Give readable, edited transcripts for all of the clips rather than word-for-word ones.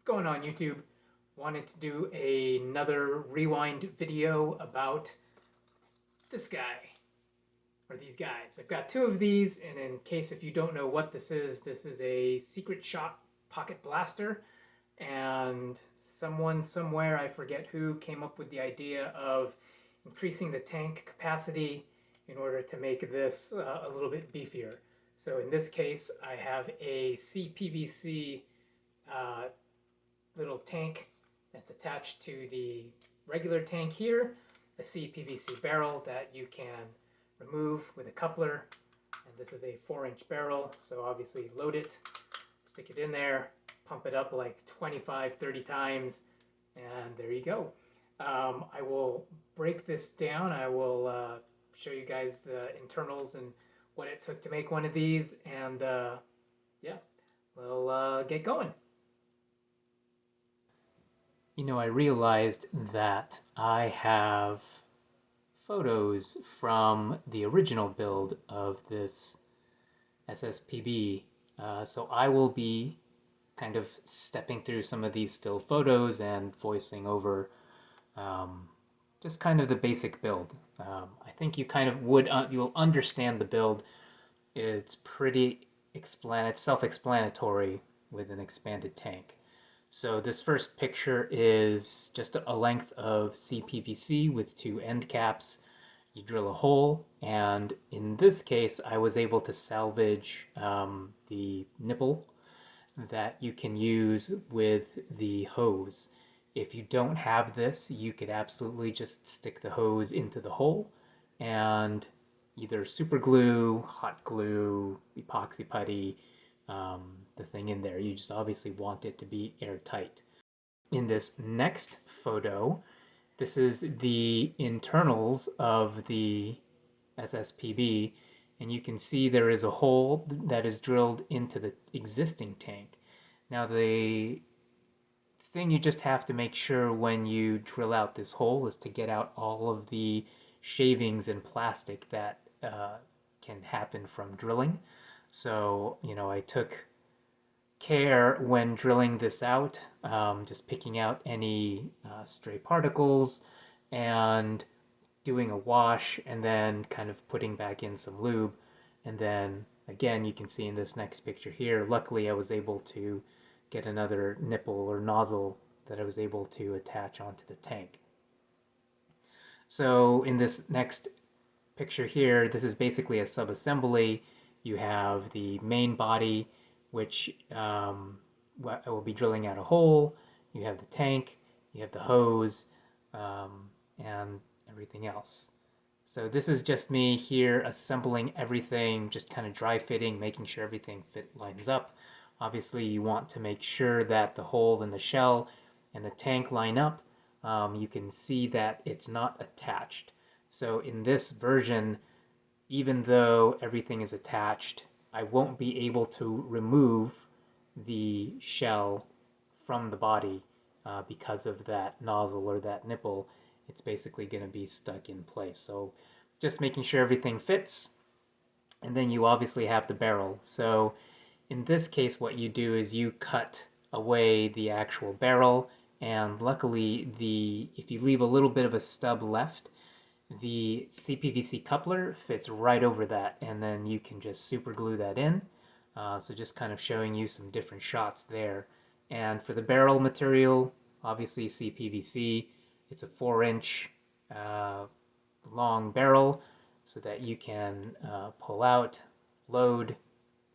What's going on, YouTube? Wanted to do another rewind video about this guy, or these guys. I've got two of these, and in case if you don't know what this is a secret shot pocket blaster, and someone somewhere, I forget who, came up with the idea of increasing the tank capacity in order to make this a little bit beefier. So in this case, I have a CPVC little tank that's attached to the regular tank here, a CPVC barrel that you can remove with a coupler, and this is a 4-inch barrel, so obviously load it, stick it in there, pump it up like 25-30 times, and there you go. I will break this down. I will show you guys the internals and what it took to make one of these, and yeah, we'll get going. You know, I realized that I have photos from the original build of this Sspb, so I will be kind of stepping through some of these still photos and voicing over just kind of the basic build. I think you kind of you'll understand the build. It's pretty self-explanatory with an expanded tank. So this first picture is just a length of CPVC with two end caps. You drill a hole, and in this case, I was able to salvage the nipple that you can use with the hose. If you don't have this, you could absolutely just stick the hose into the hole and either super glue, hot glue, epoxy putty, the thing in there. You just obviously want it to be airtight. In this next photo, this is the internals of the Sspb, and you can see there is a hole that is drilled into the existing tank. Now the thing you just have to make sure when you drill out this hole is to get out all of the shavings and plastic that can happen from drilling. So, you know, I took care when drilling this out, just picking out any stray particles and doing a wash and then kind of putting back in some lube. And then again, you can see in this next picture here, luckily I was able to get another nipple or nozzle that I was able to attach onto the tank. So in this next picture here, this is basically a sub-assembly. You have the main body, which I will be drilling out a hole. You have the tank, you have the hose, and everything else. So this is just me here assembling everything, just kind of dry fitting, making sure everything lines up. Obviously, you want to make sure that the hole in the shell and the tank line up. You can see that it's not attached. So in this version, even though everything is attached, I won't be able to remove the shell from the body because of that nozzle or that nipple. It's basically going to be stuck in place. So just making sure everything fits. And then you obviously have the barrel. So in this case, what you do is you cut away the actual barrel, and luckily if you leave a little bit of a stub left, the CPVC coupler fits right over that, and then you can just super glue that in. So just kind of showing you some different shots there. And for the barrel material, obviously CPVC, it's a 4-inch long barrel so that you can pull out, load,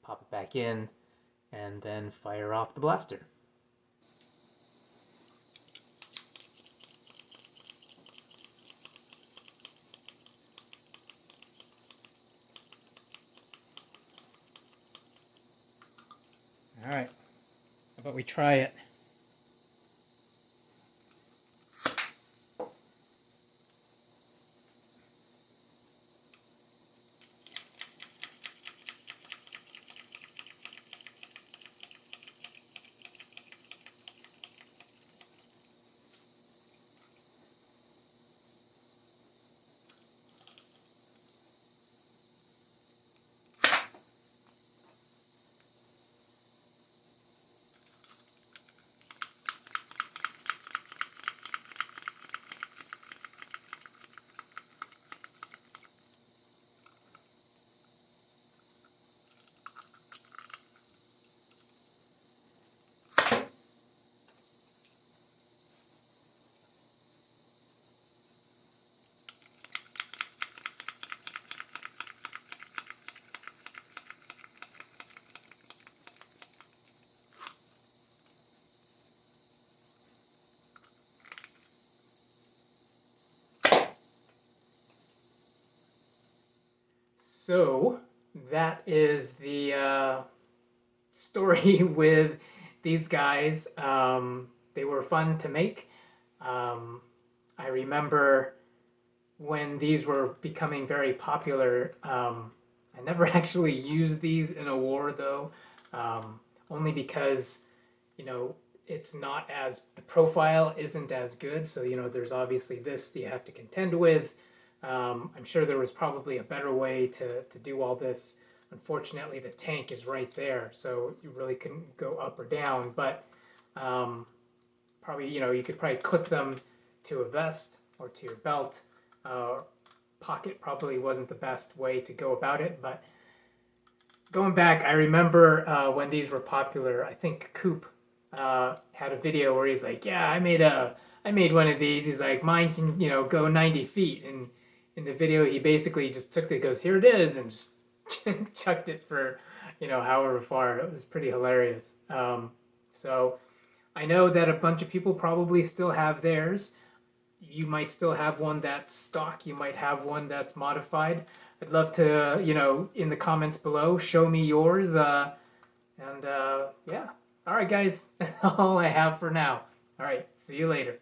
pop it back in, and then fire off the blaster. All right, how about we try it? So that is the story with these guys. They were fun to make. Um, I remember when these were becoming very popular. I never actually used these in a war though, only because you know it's not as the profile isn't as good. So there's obviously this you have to contend with. I'm sure there was probably a better way to do all this. Unfortunately, the tank is right there, so you really couldn't go up or down. But um, probably you could probably clip them to a vest or to your belt. Pocket probably wasn't the best way to go about it, but going back, I remember when these were popular. I think Coop had a video where he's like, "Yeah, I made one of these." He's like, "Mine can go 90 feet," and in the video he basically just took it, goes, "Here it is," and just chucked it for however far. It was pretty hilarious. So I know that a bunch of people probably still have theirs. You might still have one that's stock. You might have one that's modified. I'd love to, in the comments below, show me yours. And yeah. All right, guys. That's all I have for now. All right. See you later.